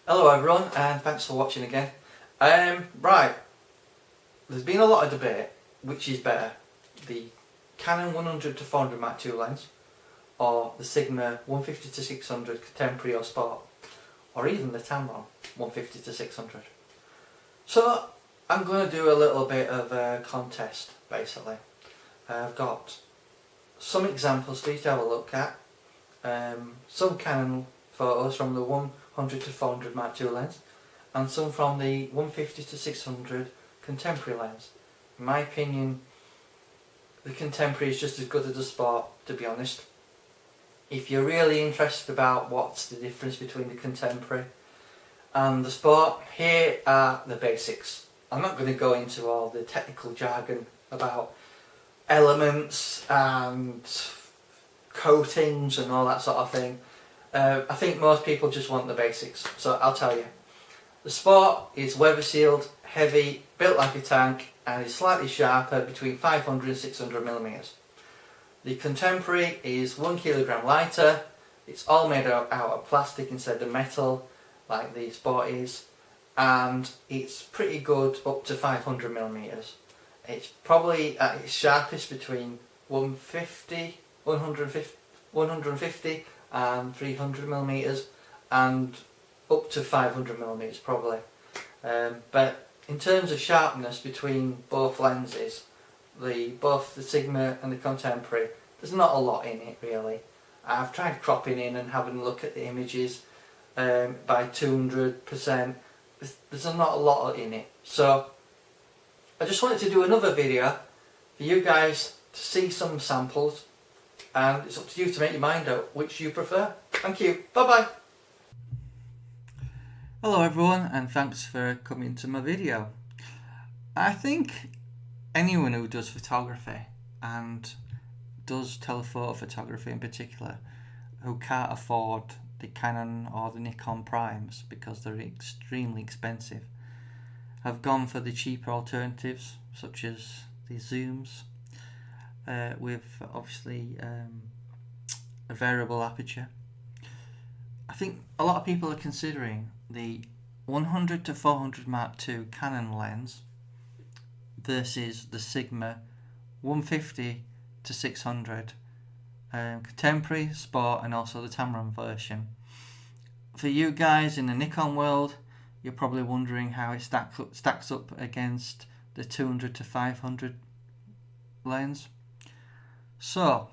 Hello everyone, and thanks for watching again. Right, there's been a lot of debate which is better, the Canon 100 to 400 Mark II lens or the Sigma 150 to 600 Contemporary or Sport, or even the Tamron 150 to 600. So I'm going to do a little bit of a contest basically. I've got some examples for you to have a look at, some Canon photos from the 100 to 400 Mark II lens and some from the 150 to 600 Contemporary lens. In my opinion, the Contemporary is just as good as the Sport, to be honest. If you're really interested about what's the difference between the Contemporary and the Sport, here are the basics. I'm not going to go into all the technical jargon about elements and coatings and all that sort of thing. I think most people just want the basics, so I'll tell you. The Sport is weather sealed, heavy, built like a tank, and is slightly sharper, between 500 and 600 millimeters. The Contemporary is 1 kilogram lighter. It's all made out of plastic instead of metal, like the Sport is, and it's pretty good up to 500 millimeters. It's probably at its sharpest between 150 and 300 millimeters, and up to 500 millimeters probably. But in terms of sharpness between both lenses, both the Sigma and the Contemporary, there's not a lot in it really. I've tried cropping in and having a look at the images by 200%. There's not a lot in it. So I just wanted to do another video for you guys to see some samples, and it's up to you to make your mind up which you prefer. Thank you. Bye bye. Hello everyone, and thanks for coming to my video. I think anyone who does photography, and does telephoto photography in particular, who can't afford the Canon or the Nikon primes because they're extremely expensive, have gone for the cheaper alternatives such as the zooms with obviously a variable aperture. I think a lot of people are considering the 100 to 400 Mark II Canon lens versus the Sigma 150 to 600 Contemporary, Sport, and also the Tamron version. For you guys in the Nikon world, you're probably wondering how it stacks up against the 200 to 500 lens. So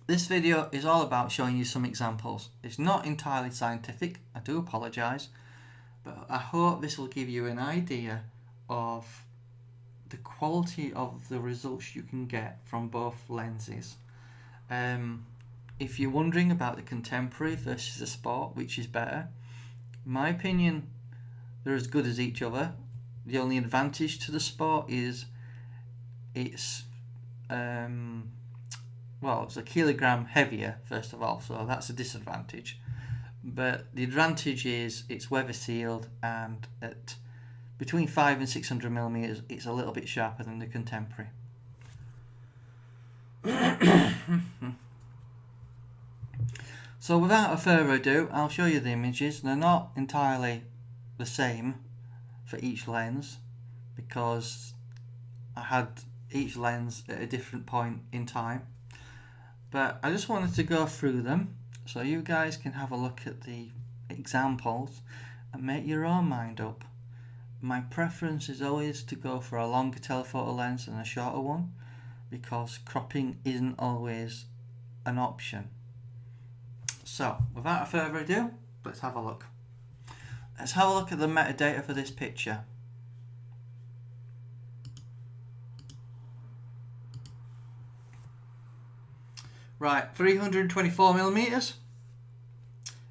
this video is all about showing you some examples. It's not entirely scientific, I do apologise, but I hope this will give you an idea of the quality of the results you can get from both lenses. If you're wondering about the Contemporary versus the Sport, which is better, in my opinion, they're as good as each other. The only advantage to the Sport is it's it's a kilogram heavier, first of all, so that's a disadvantage. But the advantage is it's weather sealed, and at between 500 and 600 millimeters, it's a little bit sharper than the Contemporary. So without further ado, I'll show you the images. They're not entirely the same for each lens because I had each lens at a different point in time, but I just wanted to go through them so you guys can have a look at the examples and make your own mind up. My preference is always to go for a longer telephoto lens than a shorter one because cropping isn't always an option. So without further ado, let's have a look. Let's have a look at the metadata for this picture. Right, 324 millimeters,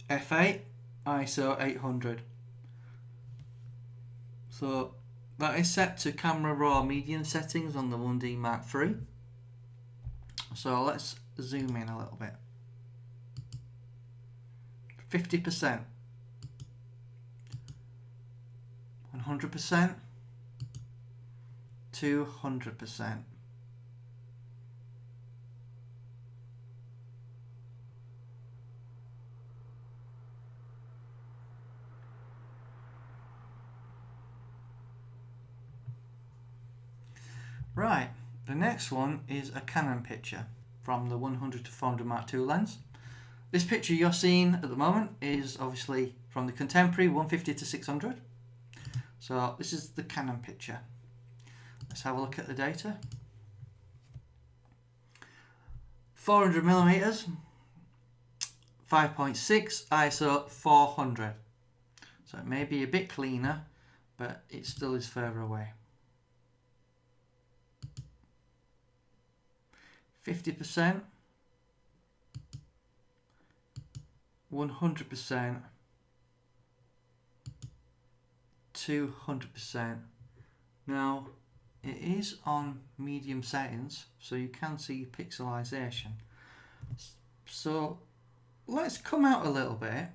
f8, ISO 800. So that is set to camera raw medium settings on the 1D Mark III. So let's zoom in a little bit. 50%, 100%, 200%. Right, the next one is a Canon picture from the 100 to 400 Mark II lens. This picture you're seeing at the moment is obviously from the contemporary 150 to 600. So this is the Canon picture. Let's have a look at the data. 400 millimeters, 5.6, ISO 400. So it may be a bit cleaner, but it still is further away. 50%, 100%, 200%. Now it is on medium settings, so you can see pixelization. So let's come out a little bit.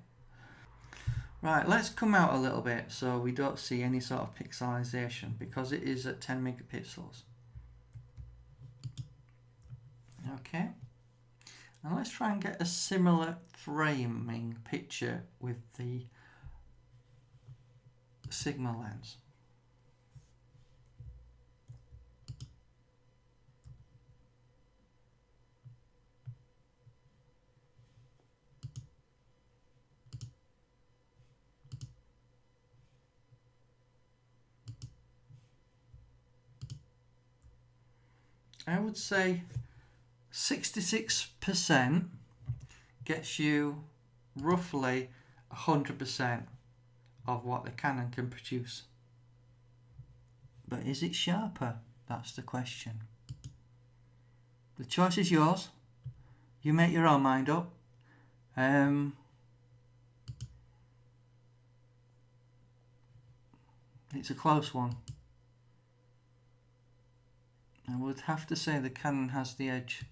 Right, let's come out a little bit so we don't see any sort of pixelization, because it is at 10 megapixels. Okay, and let's try and get a similar framing picture with the Sigma lens. I would say 66% gets you roughly 100% of what the Canon can produce. But is it sharper? That's the question. The choice is yours. You make your own mind up. It's a close one. I would have to say the Canon has the edge.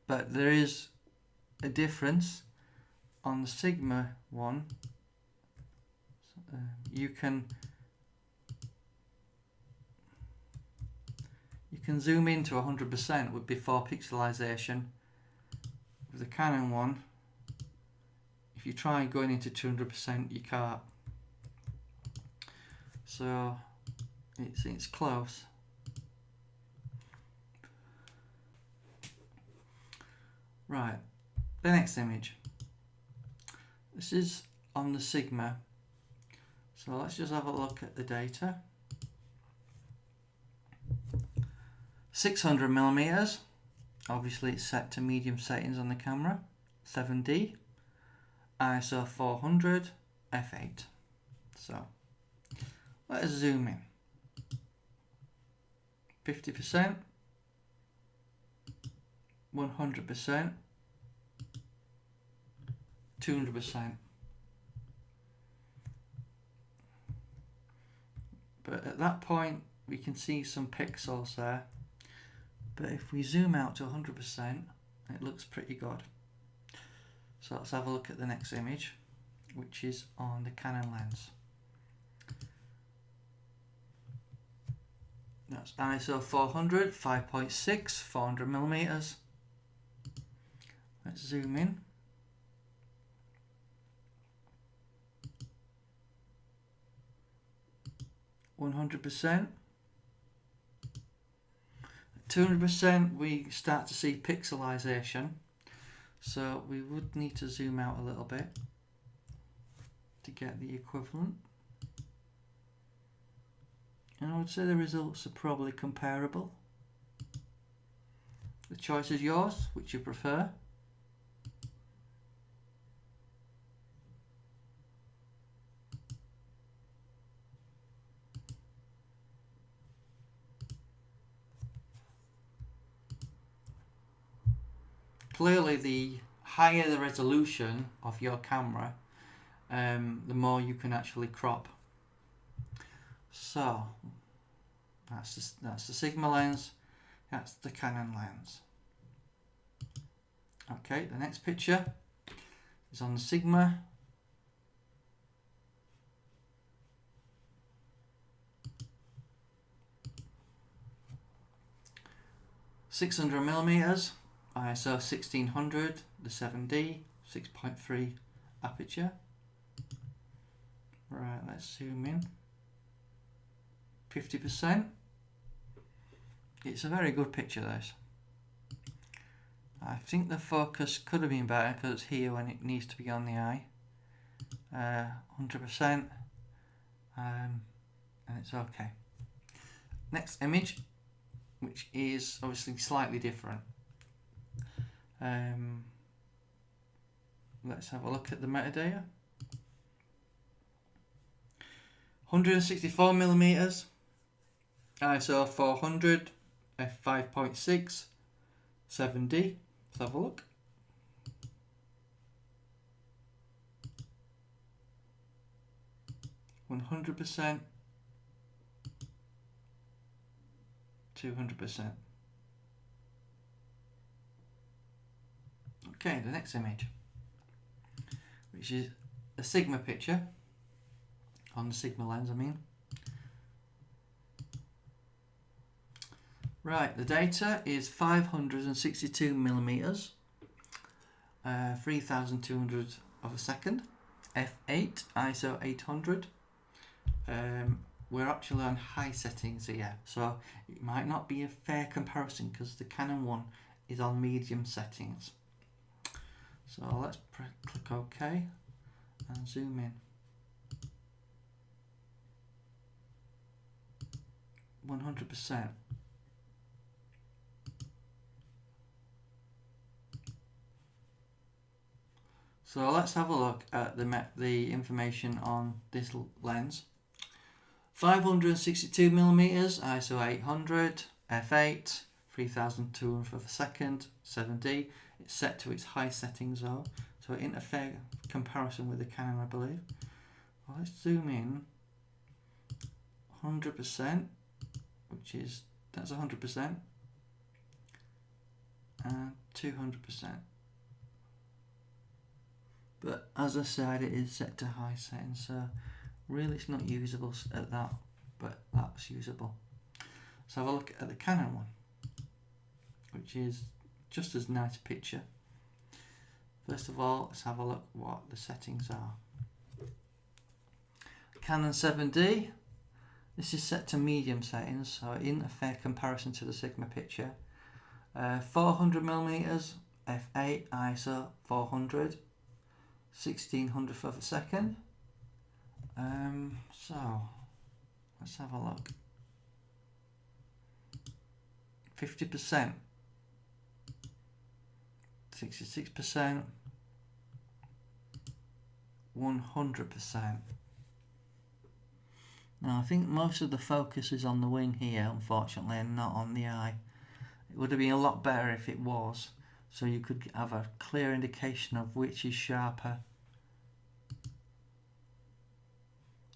But there is a difference on the Sigma one. You can zoom into 100% before pixelization. With the Canon one, if you try going into 200%, you can't. So it's close. Right, the next image. This is on the Sigma. So let's just have a look at the data. 600 millimeters. Obviously it's set to medium settings on the camera. 7D. ISO 400. f8. So let us zoom in. 50%, 100%, 200%. But at that point we can see some pixels there. But if we zoom out to 100%, it looks pretty good. So let's have a look at the next image, which is on the Canon lens. That's ISO 400, 5.6, 400 millimeters. Let's zoom in. %, 200%, we start to see pixelization. So we would need to zoom out a little bit to get the equivalent. And I would say the results are probably comparable. The choice is yours, which you prefer. Clearly, the higher the resolution of your camera, the more you can actually crop. So that's the Sigma lens, that's the Canon lens. Okay, the next picture is on the Sigma. .600 millimeters, ISO 1600, the 7D, 6.3 aperture. Right, let's zoom in. 50%. It's a very good picture, this. I think the focus could have been better because it's here when it needs to be on the eye. 100%, and it's okay. Next image, which is obviously slightly different. Let's have a look at the metadata. 164mm, ISO 400, f5.6, 7D. Let's have a look. %, 200%. Okay, the next image, which is a Sigma picture, on the Sigma lens I mean. Right, the data is 562mm, 3200 of a second, f8, ISO 800. We're actually on high settings here, so it might not be a fair comparison because the Canon one is on medium settings. So let's click OK and zoom in. 100%. So let's have a look at the information on this lens. 562mm, ISO 800, f8, 3200 of a second, 7D. It's set to its high settings though, so it isn't a fair comparison with the Canon, I believe. Well, let's zoom in. 100%, that's 100%, and 200%. But as I said, it is set to high settings, so really it's not usable at that, but that's usable. Let's have a look at the Canon one, which is just as nice a picture. First of all, let's have a look what the settings are. Canon 7D, this is set to medium settings, so it isn't a fair comparison to the Sigma picture. 400mm, f8, ISO 400, 1600th of a second. So let's have a look. 50%, 66%, 100%. Now I think most of the focus is on the wing here, unfortunately, and not on the eye. It would have been a lot better if it was, so you could have a clear indication of which is sharper.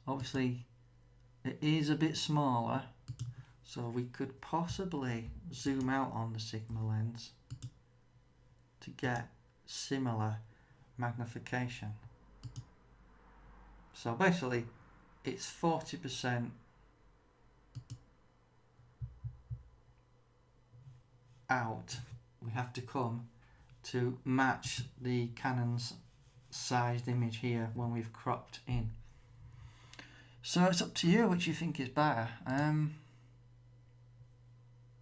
Obviously it is a bit smaller, so we could possibly zoom out on the Sigma lens to get similar magnification. So basically it's 40% out we have to come to match the Canon's sized image here when we've cropped in. So it's up to you which you think is better.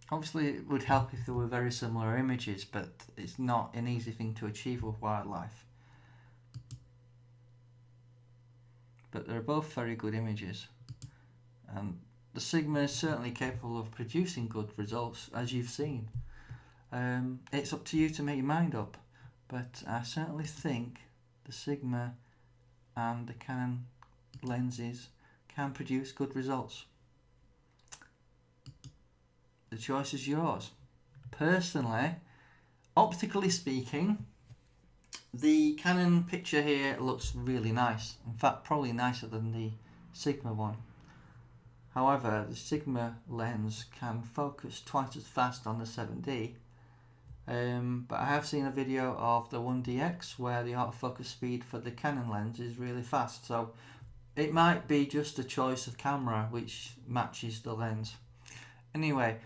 Obviously it would help if there were very similar images, but it's not an easy thing to achieve with wildlife. But they're both very good images, and the Sigma is certainly capable of producing good results, as you've seen. It's up to you to make your mind up, but I certainly think the Sigma and the Canon lenses can produce good results. The choice is yours. Personally, optically speaking, the Canon picture here looks really nice. In fact, probably nicer than the Sigma one. However, the Sigma lens can focus twice as fast on the 7D. But I have seen a video of the 1DX where the autofocus speed for the Canon lens is really fast. So it might be just a choice of camera which matches the lens. Anyway,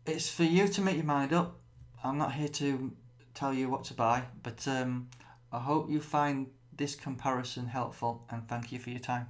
it's for you to make your mind up. I'm not here to tell you what to buy, but I hope you find this comparison helpful, and thank you for your time.